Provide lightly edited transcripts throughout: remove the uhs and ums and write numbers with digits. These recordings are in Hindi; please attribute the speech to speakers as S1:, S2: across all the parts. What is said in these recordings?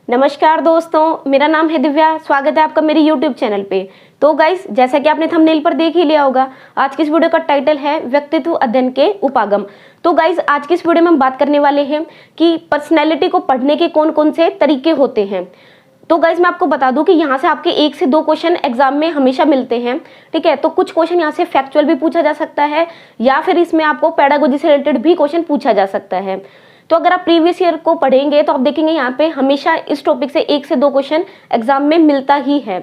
S1: नमस्कार दोस्तों, मेरा नाम है दिव्या। स्वागत है आपका मेरे YouTube चैनल पे। तो गाइस, जैसा कि आपने थंबनेल पर देख ही लिया होगा, आज की इस वीडियो का टाइटल है व्यक्तित्व अध्ययन के उपागम। तो गाइस, आज की इस वीडियो में हम बात करने वाले हैं कि पर्सनैलिटी को पढ़ने के कौन कौन से तरीके होते हैं। तो गाइज मैं आपको बता दूं कि यहाँ से आपके 1 से 2 क्वेश्चन एग्जाम में हमेशा मिलते हैं। ठीक है, तो कुछ क्वेश्चन यहाँ से फैक्चुअल भी पूछा जा सकता है या फिर इसमें आपको पेडागोजी से रिलेटेड भी क्वेश्चन पूछा जा सकता है। तो अगर आप प्रीवियस ईयर को पढ़ेंगे तो आप देखेंगे यहाँ पे हमेशा इस टॉपिक से 1 से 2 क्वेश्चन एग्जाम में मिलता ही है।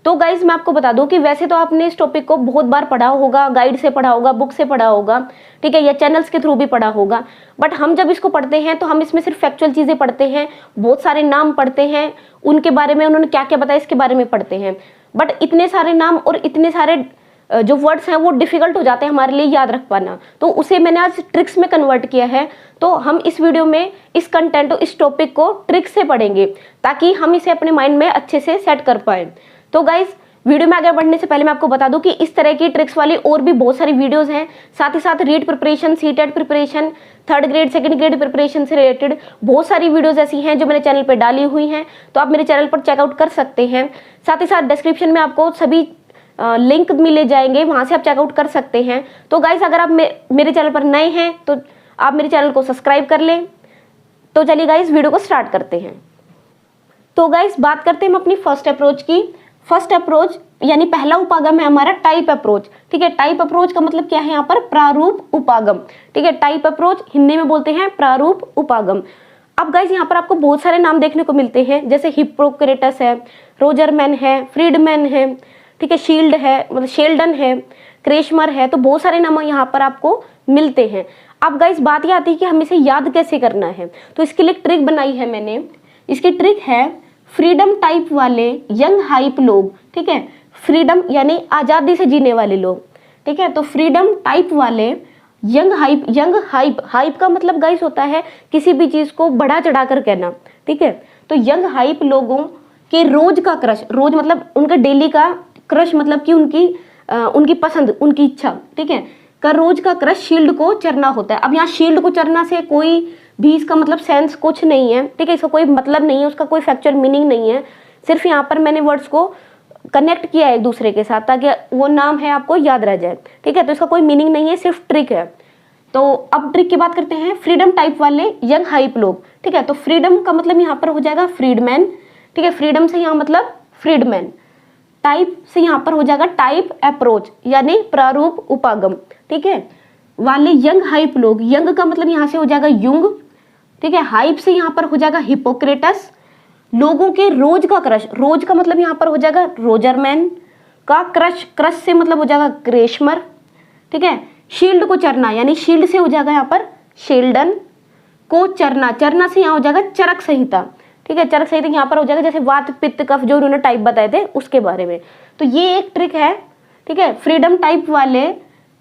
S1: तो गाइज मैं आपको बता दूं कि वैसे तो आपने इस टॉपिक को बहुत बार पढ़ा होगा, गाइड से पढ़ा होगा, बुक से पढ़ा होगा, ठीक है, या चैनल्स के थ्रू भी पढ़ा होगा। बट हम जब इसको पढ़ते हैं तो हम इसमें सिर्फ फैक्चुअल चीजें पढ़ते हैं, बहुत सारे नाम पढ़ते हैं, उनके बारे में उन्होंने क्या क्या बताया इसके बारे में पढ़ते हैं। बट इतने सारे नाम और इतने सारे जो वर्ड्स हैं वो डिफिकल्ट हो जाते हैं हमारे लिए याद रख पाना। तो उसे मैंने आज ट्रिक्स में कन्वर्ट किया है। तो हम इस वीडियो में इस कंटेंट इस टॉपिक को ट्रिक्स से पढ़ेंगे ताकि हम इसे अपने माइंड में अच्छे से सेट कर पाए। तो गाइज, वीडियो में आगे बढ़ने से पहले मैं आपको बता दूं कि इस तरह की ट्रिक्स वाली और भी बहुत सारी वीडियोस हैं। साथ ही साथ REET preparation, CTET preparation, 3rd grade 2nd grade preparation से रिलेटेड बहुत सारी वीडियोस ऐसी हैं जो मैंने चैनल पर डाली हुई हैं। तो आप मेरे चैनल पर चेकआउट कर सकते हैं। साथ ही साथ डिस्क्रिप्शन में आपको सभी लिंक मिले जाएंगे, वहां से आप चेकआउट कर सकते हैं। तो गाइज, अगर आप मेरे चैनल पर नए हैं तो आप मेरे चैनल को सब्सक्राइब कर लें। तो चलिए गाइज, वीडियो को स्टार्ट करते हैं। तो गाइज, बात करते हैं हम अपनी फर्स्ट अप्रोच की। फर्स्ट अप्रोच यानी पहला उपागम है हमारा टाइप अप्रोच। ठीक है, टाइप अप्रोच का मतलब क्या है यहाँ पर? प्रारूप उपागम। ठीक है, टाइप अप्रोच हिंदी में बोलते हैं प्रारूप उपागम। अब गाइज, यहाँ पर आपको बहुत सारे नाम देखने को मिलते हैं, जैसे हिप्पोक्रेटस है, रोजरमैन है, फ्रीडमैन है, ठीक है, शील्ड है, मतलब शेल्डन है, क्रेशमर है। तो बहुत सारे नाम यहाँ पर आपको मिलते हैं। अब गाइस, बात ये आती है कि हम इसे याद कैसे करना है। तो इसके लिए एक ट्रिक बनाई है मैंने। इसकी ट्रिक है फ्रीडम टाइप वाले यंग हाइप लोग। ठीक है, फ्रीडम यानी आजादी से जीने वाले लोग। ठीक है, तो फ्रीडम टाइप वाले यंग हाइप का मतलब गाइस होता है किसी भी चीज को बढ़ा चढ़ा कर कहना। ठीक है, तो यंग हाइप लोगों के रोज का क्रश, रोज मतलब उनका डेली का क्रश, मतलब कि उनकी पसंद, उनकी इच्छा, ठीक है, का रोज का क्रश शील्ड को चरना होता है। अब यहाँ शील्ड को चरना से कोई भी इसका मतलब सेंस कुछ नहीं है। ठीक है, इसका कोई मतलब नहीं है, उसका कोई फैक्चुअल मीनिंग नहीं है। सिर्फ यहाँ पर मैंने वर्ड्स को कनेक्ट किया है एक दूसरे के साथ ताकि वो नाम है आपको याद रह जाए। ठीक है, तो इसका कोई मीनिंग नहीं है, सिर्फ ट्रिक है। तो अब ट्रिक की बात करते हैं। फ्रीडम टाइप वाले यंग हाइप लोग। ठीक है, तो फ्रीडम का मतलब यहाँ पर हो जाएगा फ्रीडमैन। ठीक है, फ्रीडम से यहाँ मतलब फ्रीडमैन। टाइप से यहाँ पर हो जाएगा टाइप अप्रोच यानी प्रारूप उपागम। ठीक है, वाले यंग हाइप लोग, यंग का मतलब यहाँ से हो जाएगा युंग। ठीक है, हाइप से यहाँ पर हो जाएगा हिपोक्रेटस। लोगों के रोज का क्रश, रोज का मतलब यहाँ पर हो जाएगा रोजरमैन का क्रश, क्रश से मतलब हो जाएगा क्रेशमर। ठीक है, शील्ड को चरना यानी शील्ड से हो जाएगा यहाँ पर शेल्डन। को चरना, चरना से यहाँ हो जाएगा चरक संहिता। ठीक है, चरक संहिता यहाँ पर हो जाएगा जैसे वात पित्त कफ, जो उन्होंने टाइप बताए थे उसके बारे में। तो ये एक ट्रिक है। ठीक है, फ्रीडम टाइप वाले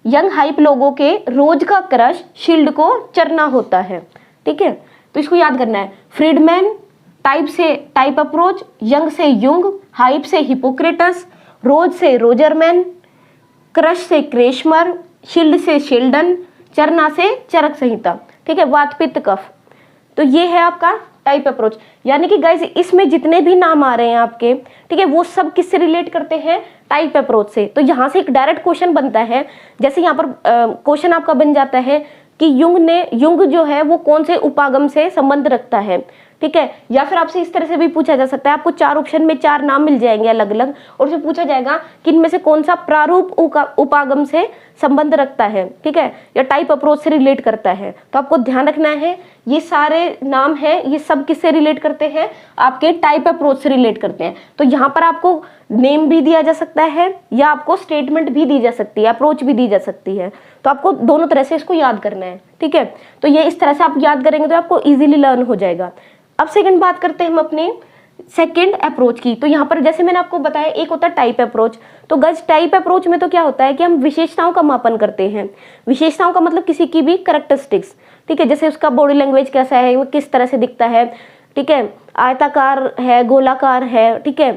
S1: यंग हाइप लोगों के रोज का क्रश शील्ड को चरना होता है। ठीक है, तो इसको याद करना है। फ्रीडमैन, टाइप से टाइप अप्रोच, यंग से युंग, हाइप से हिपोक्रेटस, रोज से रोजरमैन, क्रश से क्रेशमर, शील्ड से शेल्डन, चरना से चरक संहिता। ठीक है, वात पित्त कफ। तो ये है आपका टाइप अप्रोच। यानी कि गाइस, इसमें जितने भी नाम आ रहे हैं आपके, ठीक है, वो सब किससे रिलेट करते हैं? टाइप अप्रोच से। तो यहाँ से एक डायरेक्ट क्वेश्चन बनता है। जैसे यहाँ पर क्वेश्चन आपका बन जाता है कि युंग जो है वो कौन से उपागम से संबंध रखता है। ठीक है, या फिर आपसे इस तरह से भी पूछा जा सकता है। आपको 4 ऑप्शन में 4 नाम मिल जाएंगे अलग अलग, और उसमें पूछा जाएगा कि इनमें से कौन सा प्रारूप उपागम से संबंध रखता है। ठीक है, या टाइप अप्रोच से रिलेट करता है। तो आपको ध्यान रखना है, ये सारे नाम हैं, ये सब किससे रिलेट करते हैं? आपके टाइप अप्रोच से रिलेट करते हैं। तो यहाँ पर आपको नेम भी दिया जा सकता है या आपको स्टेटमेंट भी दी जा सकती है, अप्रोच भी दी जा सकती है। तो आपको दोनों तरह से इसको याद करना है। ठीक है, तो ये इस तरह से आप याद करेंगे तो आपको इजीली लर्न हो जाएगा। अब सेकंड बात करते हैं हम अपने सेकंड अप्रोच की। तो यहाँ पर जैसे मैंने आपको बताया, एक होता है टाइप अप्रोच। तो गाइस, टाइप अप्रोच में तो क्या होता है कि हम विशेषताओं का मापन करते हैं। विशेषताओं का मतलब किसी की भी कैरेक्टरिस्टिक्स। ठीक है, जैसे उसका बॉडी लैंग्वेज कैसा है, वो किस तरह से दिखता है। ठीक है, आयताकार है, गोलाकार है, ठीक है,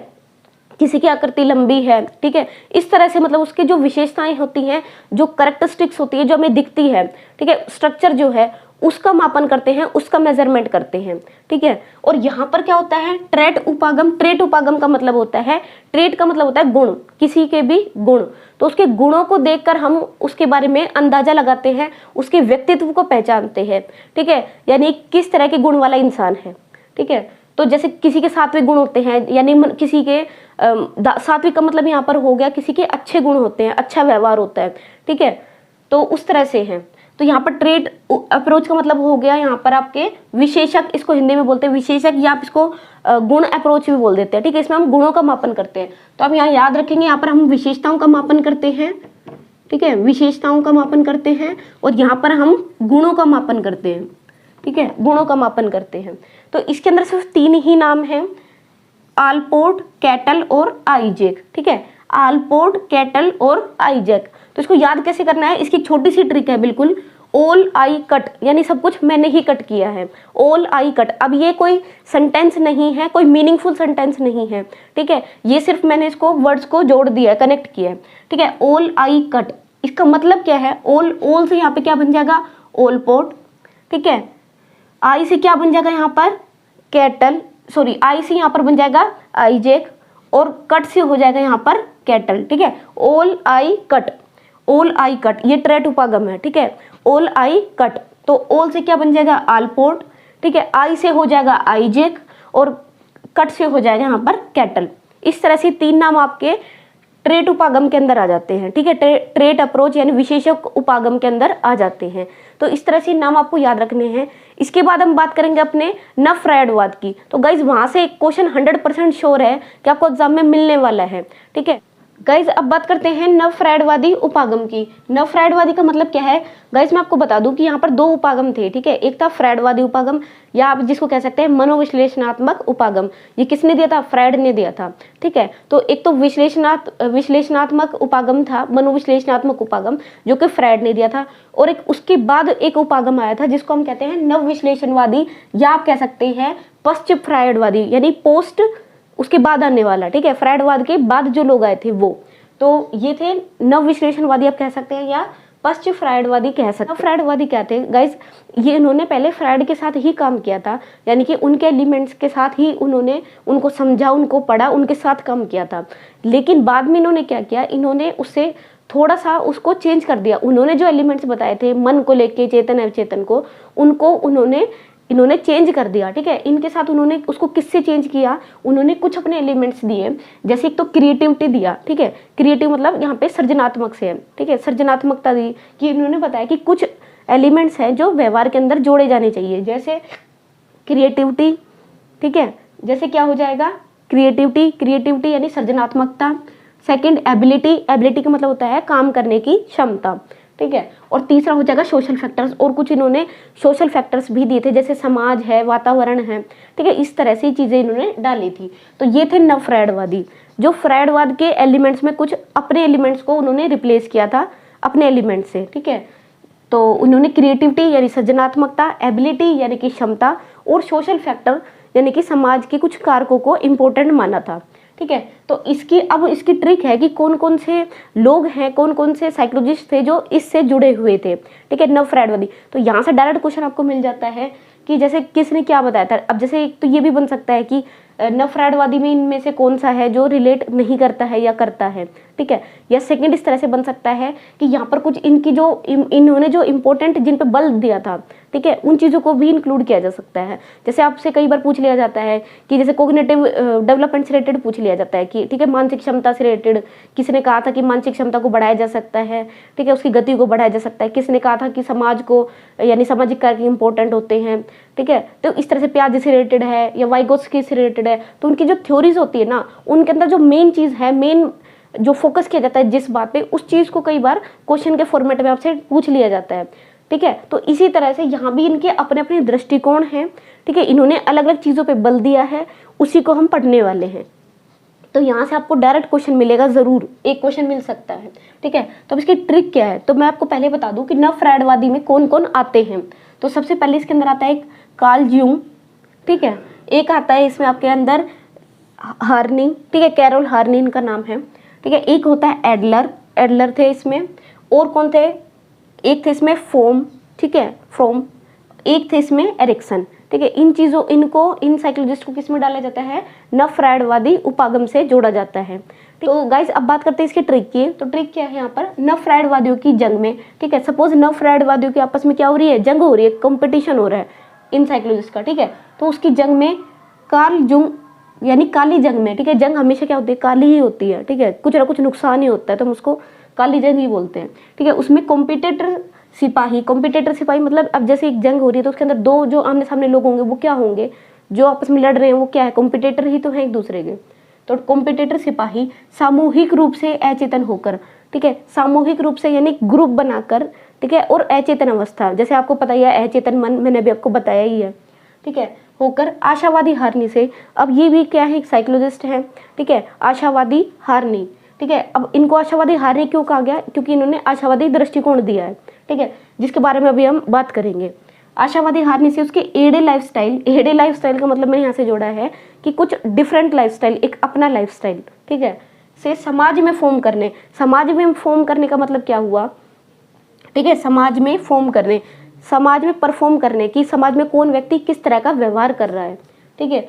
S1: किसी की आकृति लंबी है। ठीक है, इस तरह से मतलब उसकी जो विशेषताएं होती हैं, जो कैरेक्टरिस्टिक्स होती है, जो हमें दिखती है, ठीक है, स्ट्रक्चर जो है, उसका मापन करते हैं, उसका मेजरमेंट करते हैं, ठीक है। और यहाँ पर क्या होता है, ट्रेट उपागम। ट्रेट उपागम का मतलब होता है, ट्रेट का मतलब होता है गुण, किसी के भी गुण। तो उसके गुणों को देखकर हम उसके बारे में अंदाजा लगाते हैं, उसके व्यक्तित्व को पहचानते हैं, ठीक है, यानी किस तरह के गुण वाला इंसान है, ठीक है। तो जैसे किसी के सात्विक गुण होते हैं, यानी किसी के सात्विक का मतलब यहाँ पर हो गया किसी के अच्छे गुण होते हैं, अच्छा व्यवहार होता है, ठीक है। तो उस तरह से है। तो यहाँ पर ट्रेट अप्रोच का मतलब हो गया यहाँ पर आपके विशेषक, इसको हिंदी में बोलते हैं विशेषक, या आप इसको गुण अप्रोच भी बोल देते हैं, ठीक है। इसमें हम गुणों का मापन करते हैं। तो आप यहाँ याद रखेंगे, यहाँ पर हम विशेषताओं का मापन करते हैं, ठीक है, विशेषताओं का मापन करते हैं, और यहाँ पर हम गुणों का मापन करते हैं, ठीक है, गुणों का मापन करते हैं। तो इसके अंदर सिर्फ 3 ही नाम हैं, आलपोर्ट, कैटल और आइजैक, ठीक है, आलपोर्ट, कैटल और आइजैक। तो इसको याद कैसे करना है, इसकी छोटी सी ट्रिक है बिल्कुल, ऑल आई कट, यानी सब कुछ मैंने ही कट किया है, ऑल आई कट। अब ये कोई सेंटेंस नहीं है, कोई मीनिंगफुल सेंटेंस नहीं है, ठीक है, ये सिर्फ मैंने इसको वर्ड्स को जोड़ दिया है, कनेक्ट किया है, ठीक है। ऑल आई कट, इसका मतलब क्या है, ऑल से यहाँ पे क्या बन जाएगा, ऑल पोर्ट, ठीक है। आई से क्या बन जाएगा यहाँ पर, कैटल, सॉरी आई से यहाँ पर बन जाएगा आइजैक, और कट से हो जाएगा यहाँ पर कैटल, ठीक है। All I cut, all I cut, ये ट्रेट उपागम है, ठीक है, ऑल आई कट। तो ऑल से क्या बन जाएगा, आलपोर्ट, ठीक है, आई से हो जाएगा आइजैक, और कट से हो जाएगा यहाँ पर कैटल। इस तरह से 3 नाम आपके ट्रेट उपागम के अंदर आ जाते हैं, ठीक है, ट्रेट अप्रोच यानी विशेषक उपागम के अंदर आ जाते हैं। तो इस तरह से नाम आपको याद रखने हैं। इसके बाद हम बात करेंगे अपने नफ्रायडवाद की। तो गाइज वहां से एक क्वेश्चन 100% श्योर है कि आपको एग्जाम में मिलने वाला है, ठीक है। गाइज अब बात करते हैं नफ्रायडवादी उपागम की। नफ्रायडवादी का मतलब क्या है गाइज, मैं आपको बता दूं कि यहाँ पर 2 उपागम थे, ठीक है। एक था फ्रायडवादी उपागम, या आप जिसको कह सकते हैं मनोविश्लेषणात्मक उपागम। ये किसने दिया था, फ्रायड ने दिया था, ठीक है। तो एक तो विश्लेषणात्मक उपागम था, मनोविश्लेषणात्मक उपागम, जो कि फ्रायड ने दिया था। और एक उसके बाद एक उपागम आया था जिसको हम कहते हैं नव विश्लेषणवादी, या आप कह सकते हैं पश्चिम फ्रायडवादी, यानी पोस्ट उसके बाद आने वाला, ठीक है, फ्रायडवाद के बाद जो लोग आए थे वो। तो ये थे नव विश्लेषणवादी आप कह सकते हैं, या पश्चिम फ्रायडवादी कह सकते हैं। फ्रायडवादी क्या थे गाइज, ये इन्होंने पहले फ्रायड के साथ ही काम किया था, यानी कि उनके एलिमेंट्स के साथ ही उन्होंने उनको समझा, उनको पढ़ा, उनके साथ काम किया था। लेकिन बाद में इन्होंने क्या किया, इन्होंने उससे थोड़ा सा उसको चेंज कर दिया। उन्होंने जो एलिमेंट्स बताए थे मन को लेके, चेतन अवचेतन को, उनको इन्होंने चेंज कर दिया, ठीक है। इनके साथ उन्होंने उसको किससे चेंज किया, उन्होंने कुछ अपने एलिमेंट्स दिए, जैसे एक तो क्रिएटिविटी दिया, ठीक है, क्रिएटिव मतलब यहाँ पे सृजनात्मक से है, ठीक है, सृजनात्मकता दी, कि इन्होंने बताया कि कुछ एलिमेंट्स हैं जो व्यवहार के अंदर जोड़े जाने चाहिए, जैसे क्रिएटिविटी, ठीक है, जैसे क्या हो जाएगा, क्रिएटिविटी यानी सृजनात्मकता। सेकेंड एबिलिटी का मतलब होता है काम करने की क्षमता, ठीक है। और तीसरा हो जाएगा सोशल फैक्टर्स, और कुछ इन्होंने सोशल फैक्टर्स भी दिए थे, जैसे समाज है, वातावरण है, ठीक है, इस तरह से चीजें इन्होंने डाली थी। तो ये थे नव फ्रायडवादी, जो फ्रायडवाद के एलिमेंट्स में कुछ अपने एलिमेंट्स को उन्होंने रिप्लेस किया था अपने एलिमेंट से, ठीक है। तो उन्होंने क्रिएटिविटी यानी सृजनात्मकता, एबिलिटी यानी कि क्षमता, और सोशल फैक्टर यानी कि समाज के कुछ कारकों को इम्पोर्टेंट माना था, ठीक है। तो इसकी ट्रिक है कि कौन कौन से लोग हैं, कौन कौन से साइकोलॉजिस्ट थे जो इससे जुड़े हुए थे, ठीक है, नव फ्रायडवादी। तो यहाँ से डायरेक्ट क्वेश्चन आपको मिल जाता है कि जैसे किसने क्या बताया था। अब जैसे तो ये भी बन सकता है कि नव फ्रायडवादी में इनमें से कौन सा है जो रिलेट नहीं करता है या करता है, ठीक है। या सेकंड इस तरह से बन सकता है कि यहाँ पर कुछ इनकी जो इन्होंने जो इम्पोर्टेंट जिन पे बल दिया था, ठीक है, उन चीज़ों को भी इंक्लूड किया जा सकता है। जैसे आपसे कई बार पूछ लिया जाता है कि जैसे कोग्निटिव डेवलपमेंट से रिलेटेड पूछ लिया जाता है कि ठीक है, मानसिक क्षमता से रिलेटेड किसने कहा था कि मानसिक क्षमता को बढ़ाया जा सकता है, ठीक है, उसकी गति को बढ़ाया जा सकता है। किसने कहा था कि समाज को यानी सामाजिक कार्य इंपॉर्टेंट होते हैं, ठीक है। तो इस तरह से प्याज से रिलेटेड है या वाइगोत्स्की से रिलेटेड है। तो उनकी जो थ्योरीज होती है ना, उनके अंदर जो मेन चीज़ है, मेन जो फोकस किया जाता है जिस बात पे, उस चीज़ को कई बार क्वेश्चन के फॉर्मेट में आपसे पूछ लिया जाता है, ठीक है। तो इसी तरह से यहाँ भी इनके अपने अपने दृष्टिकोण हैं, ठीक है, इन्होंने अलग अलग चीज़ों पे बल दिया है, उसी को हम पढ़ने वाले हैं। तो यहाँ से आपको डायरेक्ट क्वेश्चन मिलेगा, ज़रूर एक क्वेश्चन मिल सकता है, ठीक है। तो अब इसकी ट्रिक क्या है, तो मैं आपको पहले बता दूँ कि नव फ्रायडवादी में कौन कौन आते हैं। तो सबसे पहले इसके अंदर आता है एक कार्ल जूंग, ठीक है, एक आता है इसमें आपके अंदर हार्नी, ठीक है, कैरोल हार्नी इनका नाम है, ठीक है। एक होता है एडलर थे इसमें, और कौन थे, एक थे इसमें फोम, ठीक है, फ्रोम, एक थे इसमें एरिक्सन, ठीक है। इन साइकोलॉजिस्ट को किस में डाला जाता है, नव फ्रायडवादी उपागम से जोड़ा जाता है। तो गाइस अब बात करते हैं इसके ट्रिक की। तो ट्रिक क्या है यहाँ पर, नव फ्रायडवादियों की जंग में, ठीक है, सपोज नव फ्रायडवादियों की आपस में क्या हो रही है, जंग हो रही है, कंपटीशन हो रहा है इन साइकोलॉजिस्ट का, ठीक है। तो उसकी जंग में कार्ल जुंग, यानी काली जंग में, ठीक है, जंग हमेशा क्या होती है, काली ही होती है, ठीक है, कुछ ना कुछ नुकसान ही होता है, तो हम उसको काली जंग ही बोलते हैं, ठीक है। उसमें कॉम्पिटिटर सिपाही मतलब अब जैसे एक जंग हो रही है तो उसके अंदर दो जो आमने सामने लोग होंगे वो क्या होंगे, जो आपस में लड़ रहे हैं वो क्या है, कॉम्पिटिटर ही तो है एक दूसरे के। तो कॉम्पिटिटर सिपाही सामूहिक रूप से अचेतन होकर, ठीक है, सामूहिक रूप से यानी ग्रुप बनाकर, ठीक है, और अचेतन अवस्था, जैसे आपको पता ही है अचेतन मन, मैंने अभी आपको बताया ही है, ठीक है, होकर आशावादी हारनी से। अब ये भी क्या है, एक साइकोलॉजिस्ट है, ठीक है, आशावादी हारनी, ठीक है। अब इनको आशावादी हारनी क्यों कहा गया, क्योंकि इन्होंने आशावादी दृष्टिकोण दिया है, ठीक है, जिसके बारे में अभी हम बात करेंगे। आशावादी हारनी से उसके एडे लाइफस्टाइल का मतलब मैंने यहाँ से जोड़ा है कि कुछ डिफरेंट लाइफस्टाइल, एक अपना लाइफस्टाइल, ठीक है, से समाज में फॉर्म करने का मतलब क्या हुआ, ठीक है, समाज में परफॉर्म करने की, समाज में कौन व्यक्ति किस तरह का व्यवहार कर रहा है, ठीक है,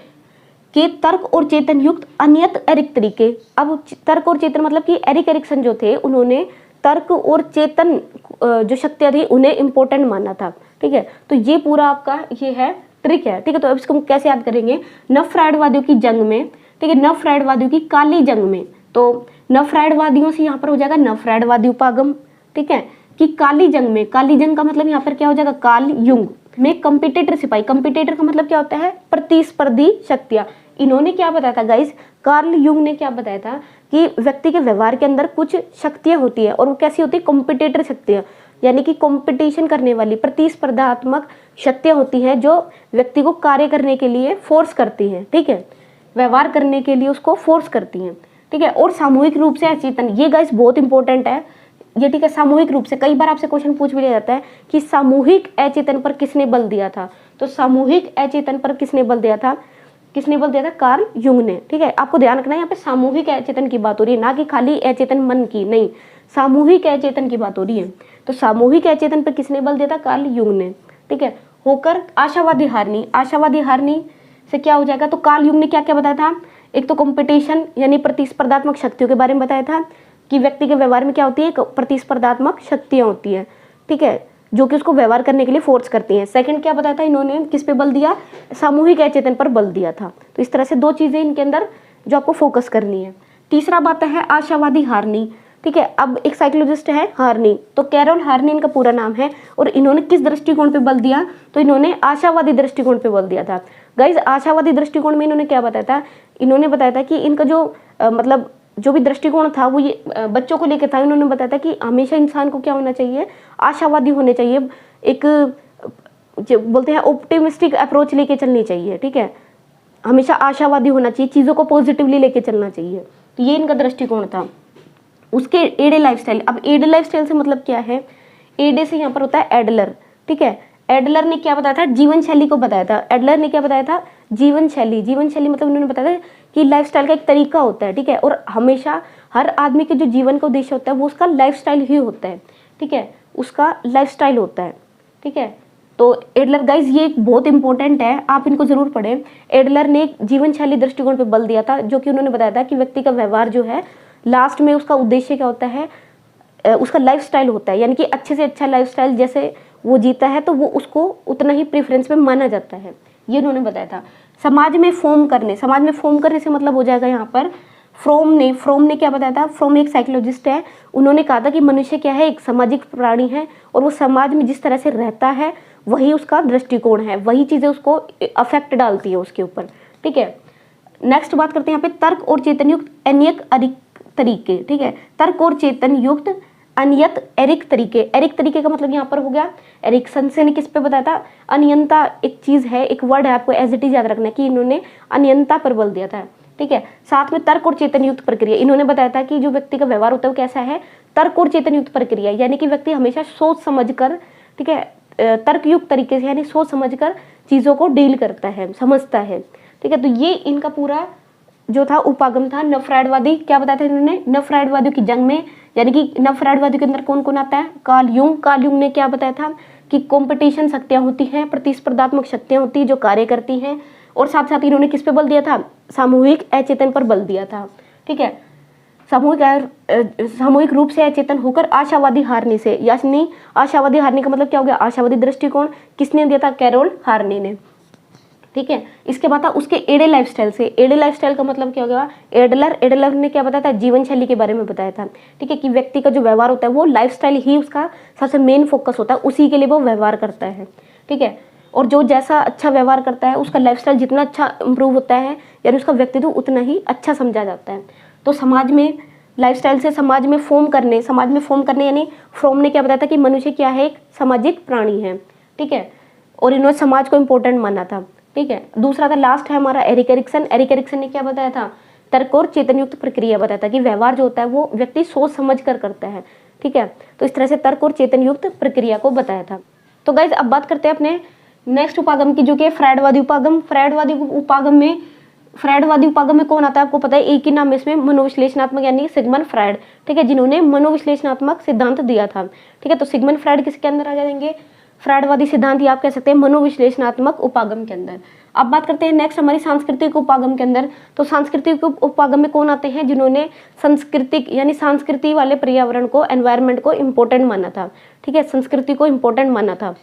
S1: कि तर्क और चेतन युक्त अनियत एरिक तरीके। अब तर्क और चेतन मतलब कि एरिक्सन जो थे उन्होंने तर्क और चेतन जो शक्तियां थी उन्हें इंपॉर्टेंट माना था, ठीक है। तो ये पूरा आपका ये है ट्रिक है, ठीक है। तो अब इसको हम कैसे याद करेंगे, नव फ्रायडवादियों की जंग में, ठीक है, नव फ्रायडवादियों की काली जंग में, तो नव फ्रायडवादियों से यहाँ पर हो जाएगा नव फ्रायडवादी उपागम, ठीक है, कि काली जंग का मतलब यहाँ पर क्या हो जाएगा, काल युंग में कंपिटिटर सिपाही, कंपिटिटर का मतलब क्या होता है, प्रतिस्पर्धी शक्तियां। इन्होंने क्या बताया था गाइस, कार्ल युंग ने क्या बताया था कि व्यक्ति के व्यवहार के अंदर कुछ शक्तियां होती है और वो कैसी होती है, कंपिटिटर शक्तियां, यानी कि कंपटीशन करने वाली प्रतिस्पर्धात्मक शक्तियां होती हैं जो व्यक्ति को कार्य करने के लिए फोर्स करती हैं, ठीक है, व्यवहार करने के लिए उसको फोर्स करती हैं, ठीक है। और सामूहिक रूप से अचेतन, ये गाइस बहुत इंपॉर्टेंट है ये, ठीक है, सामूहिक रूप से, कई बार आपसे क्वेश्चन पूछ भी लिया जाता है कि सामूहिक अचेतन पर किसने बल दिया था, तो सामूहिक अचेतन पर किसने बल दिया था, कार्ल युंग ने, ठीक है। आपको ध्यान रखना है यहाँ पे सामूहिक अचेतन की बात हो रही है, ना कि खाली अचेतन मन की, नहीं, सामूहिक अचेतन की बात हो रही है। तो सामूहिक अचेतन पर किसने बल दिया था, कार्ल युंग ने, ठीक है। होकर आशावादी हारनी से क्या हो जाएगा, तो कार्ल युंग ने क्या क्या बताया था, एक तो कंपटीशन यानी प्रतिस्पर्धात्मक शक्तियों के बारे में बताया था कि व्यक्ति के व्यवहार में क्या होती है, प्रतिस्पर्धात्मक शक्तियां होती है, ठीक है, जो कि उसको व्यवहार करने के लिए फोर्स करती हैं। सेकंड क्या बताया था इन्होंने, किस पे बल दिया, सामूहिक अचेतन पर बल दिया था। तो इस तरह से दो चीजें इनके अंदर जो आपको फोकस करनी है। तीसरा बात है आशावादी हारनी, ठीक है। अब एक साइकोलॉजिस्ट है हारनी, तो कैरोल हारनी इनका पूरा नाम है, और इन्होंने किस दृष्टिकोण पे बल दिया, तो इन्होंने आशावादी दृष्टिकोण पे बल दिया था। गाइज आशावादी दृष्टिकोण में इन्होंने क्या बताया था, इन्होंने बताया था कि इनका जो मतलब जो भी दृष्टिकोण था वो ये बच्चों को लेकर था। इन्होंने बताया था कि हमेशा इंसान को क्या होना चाहिए, आशावादी होने चाहिए, एक जो बोलते हैं ऑप्टिमिस्टिक अप्रोच लेके चलनी चाहिए, ठीक है, हमेशा आशावादी होना चाहिए, चीज़ों को पॉजिटिवली लेके चलना चाहिए। तो ये इनका दृष्टिकोण था। उसके एडे लाइफस्टाइल, अब एडे लाइफस्टाइल से मतलब क्या है, एडे से यहाँ पर होता है एडलर, ठीक है। एडलर ने क्या बताया था, जीवन शैली को बताया था। एडलर ने क्या बताया था, जीवन शैली मतलब उन्होंने बताया था कि लाइफस्टाइल का एक तरीका होता है, ठीक है, और हमेशा हर आदमी के जो जीवन का उद्देश्य होता है वो उसका लाइफस्टाइल ही होता है, ठीक है, उसका लाइफस्टाइल होता है, ठीक है। तो एडलर गाइज ये एक बहुत इंपॉर्टेंट है, आप इनको जरूर पढ़ें। एडलर ने एक जीवन शैली दृष्टिकोण पे बल दिया था, जो कि उन्होंने बताया था कि व्यक्ति का व्यवहार जो है लास्ट में उसका उद्देश्य क्या होता है, उसका लाइफस्टाइल होता है, यानी कि अच्छे से अच्छा लाइफस्टाइल जैसे वो जीता है तो वो उसको उतना ही प्रेफरेंस में माना जाता है, ये उन्होंने बताया था। समाज में फॉर्म करने से मतलब हो जाएगा यहाँ पर फ्रोम ने क्या बताया था, फ्रोम एक साइकोलॉजिस्ट है, उन्होंने कहा था कि मनुष्य क्या है, एक सामाजिक प्राणी है, और वो समाज में जिस तरह से रहता है वही उसका दृष्टिकोण है, वही चीज़ें उसको अफेक्ट डालती है उसके ऊपर, ठीक है। नेक्स्ट बात करते हैं यहाँ पे तर्क और चेतन युक्त अनियत एरिक तरीके, ठीक है, तर्क और चेतन युक्त अनियत एरिक तरीके का मतलब यहाँ पर हो गया एरिक्सन से ने किस पे बताया था, अनियंता एक चीज है, एक वर्ड है, आपको एज इट इज याद रखना है कि इन्होंने अनियंता पर बल दिया था, ठीक है। साथ में तर्क और चेतन युक्त प्रक्रिया, इन्होंने बताया था कि जो व्यक्ति का व्यवहार होता है वो कैसा है, तर्क और चेतन युक्त प्रक्रिया, यानी कि व्यक्ति हमेशा सोच समझकर, ठीक है, तर्क युक्त तरीके से यानी सोच समझकर चीजों को डील करता है, समझता है, ठीक है। तो ये इनका पूरा जो था उपागम था। नव फ्रायडवादी क्या बताया था इन्होंने, नव फ्रायडवादियों की जंग में यानी कि नव फ्रायडवादी के अंदर कौन कौन आता है? कार्ल यूंग ने क्या बताया था कि कॉम्पिटिशन शक्तियां होती हैं, प्रतिस्पर्धात्मक शक्तियां होती है जो कार्य करती हैं, और साथ साथ इन्होंने किस पे बल दिया था? सामूहिक अचेतन पर बल दिया था। ठीक है, सामूहिक रूप से अचेतन होकर आशावादी हारने से, यानी आशावादी हारने का मतलब क्या हो गया? आशावादी दृष्टिकोण किसने दिया था? कैरोल हारने ने। ठीक है, इसके बाद उसके एडे लाइफस्टाइल से, एडे लाइफस्टाइल का मतलब क्या हो गया? एडलर ने क्या बताया था? जीवन शैली के बारे में बताया था। ठीक है, कि व्यक्ति का जो व्यवहार होता है वो लाइफस्टाइल ही उसका सबसे मेन फोकस होता है, उसी के लिए वो व्यवहार करता है। ठीक है, और जो जैसा अच्छा व्यवहार करता है उसका लाइफस्टाइल जितना अच्छा इंप्रूव होता है, यानी उसका व्यक्तित्व उतना ही अच्छा समझा जाता है। तो समाज में लाइफस्टाइल से समाज में फॉर्म करने यानी फ्रॉम ने क्या बताया था कि मनुष्य क्या है? एक सामाजिक प्राणी है। ठीक है, और इन्होंने समाज को इंपॉर्टेंट माना था। ठीक है, दूसरा था, लास्ट है हमारा एरिक एरिक्सन ने क्या बताया था? तर्क और चेतन युक्त प्रक्रिया बताया था कि व्यवहार जो होता है वो व्यक्ति सोच समझ कर करता है। ठीक है, तो इस तरह से तर्क और चेतन युक्त प्रक्रिया को बताया था। तो गाइज अब बात करते हैं अपने नेक्स्ट उपागम की, जो कि फ्रायडवादी उपागम। फ्रायडवादी उपागम में कौन आता है? आपको पता है, एक ही नाम इसमें, मनोविश्लेषणात्मक यानी सिगमंड फ्रायड। ठीक है, जिन्होंने मनोविश्लेषणात्मक सिद्धांत दिया था। ठीक है, तो सिगमंड फ्रायड किसके अंदर आ जाएंगे? फ्रायडवादी सिद्धांत, या आप कह सकते हैं मनोविश्लेषणात्मक उपागम के अंदर। अब बात करते हैं नेक्स्ट हमारी सांस्कृतिक उपागम के अंदर। तो सांस्कृतिक उपागम में कौन आते हैं? जिन्होंने सांस्कृतिक यानी संस्कृति वाले पर्यावरण को, एनवायरनमेंट को इंपॉर्टेंट माना था। ठीक है, संस्कृति को इंपॉर्टेंट माना था।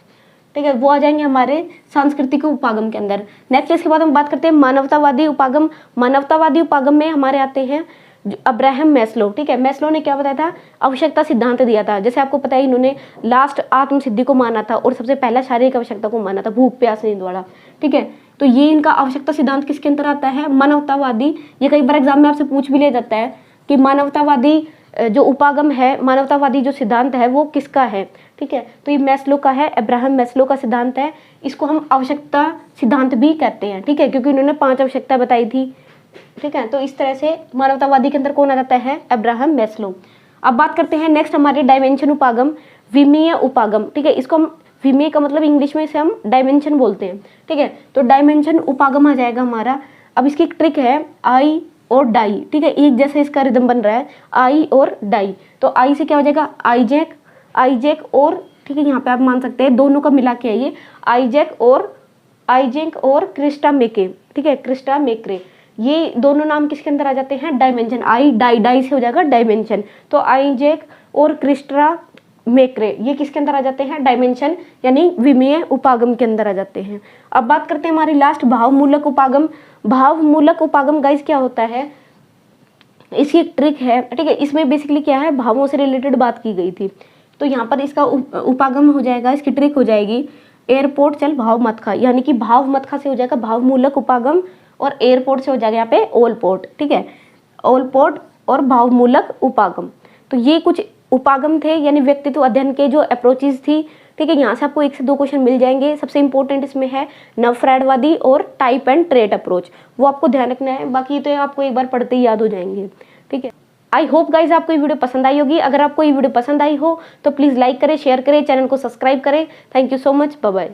S1: ठीक है, वो आ जाएंगे हमारे सांस्कृतिक उपागम के अंदर। नेक्स्ट इसके बाद हम बात करते हैं मानवतावादी उपागम। मानवतावादी उपागम में हमारे आते हैं अब्राहम मैस्लो। ठीक है, मैस्लो ने क्या बताया था? आवश्यकता सिद्धांत दिया था। जैसे आपको पता है, इन्होंने लास्ट आत्म सिद्धि को माना था और सबसे पहला शारीरिक आवश्यकता को माना था, भूख प्यास नींद वाला। ठीक है, तो ये इनका आवश्यकता सिद्धांत किसके अंदर आता है? मानवतावादी। ये कई बार एग्जाम में आपसे पूछ भी लिया जाता है कि मानवतावादी जो उपागम है, मानवतावादी जो सिद्धांत है वो किसका है? ठीक है, तो ये मैस्लो का है, अब्राहम मैस्लो का सिद्धांत है। इसको हम आवश्यकता सिद्धांत भी कहते हैं। ठीक है, क्योंकि उन्होंने 5 आवश्यकता बताई थी। ठीक है, तो इस तरह से मानवतावादी के अंदर कौन आ जाता है? Abraham Maslow. अब बात करते हैं नेक्स्ट हमारे डायमेंशन उपागम, विमीय उपागम। ठीक है, इसको हम, विमीय का मतलब इंग्लिश में इसे हम डायमेंशन बोलते हैं। ठीक है, तो डायमेंशन उपागम आ जाएगा हमारा। अब इसकी एक ट्रिक है, आई और डाई। ठीक है, एक जैसे इसका रिदम बन रहा है, आई और डाई। तो आई से क्या हो जाएगा? आईजैक और, ठीक है, यहाँ पे आप मान सकते हैं दोनों का मिला के आइए, आईजैक और क्रिस्टा मेके। ठीक है, क्रिस्टा मेक्रे, ये दोनों नाम किसके अंदर आ जाते हैं? डायमेंशन। आई डाई से हो जाएगा डायमेंशन। तो आईजैक और क्रिस्टा मेक्रे ये किसके अंदर आ जाते हैं? डायमेंशन यानी विमीय उपागम के अंदर आ जाते हैं। अब बात करते हैं हमारी लास्ट, भावमूलक उपागम। भावमूलक उपागम गाइस क्या होता है? इसकी एक ट्रिक है। ठीक है, इसमें बेसिकली क्या है? भावों से रिलेटेड बात की गई थी। तो यहाँ पर इसका उपागम हो जाएगा, इसकी ट्रिक हो जाएगी, एयरपोर्ट चल भाव मत खा, यानी कि भाव मत खा से हो जाएगा भावमूलक उपागम, और एयरपोर्ट से हो जाएगा यहाँ पे ओलपोर्ट। ठीक है, ओलपोर्ट और भावमूलक उपागम। तो ये कुछ उपागम थे, यानी व्यक्तित्व अध्ययन के जो अप्रोचेज थी। ठीक है, यहाँ से आपको 1 से 2 क्वेश्चन मिल जाएंगे। सबसे इंपॉर्टेंट इसमें है नव फ्रायडवादी और टाइप एंड ट्रेट अप्रोच, वो आपको ध्यान रखना है, बाकी तो आपको एक बार पढ़ते ही याद हो जाएंगे। ठीक है, आई होप गाइज आपको ये वीडियो पसंद आई होगी। अगर आपको ये वीडियो पसंद आई हो तो प्लीज़ लाइक करें, शेयर करें, चैनल को सब्सक्राइब करें। Thank you so much, bye bye.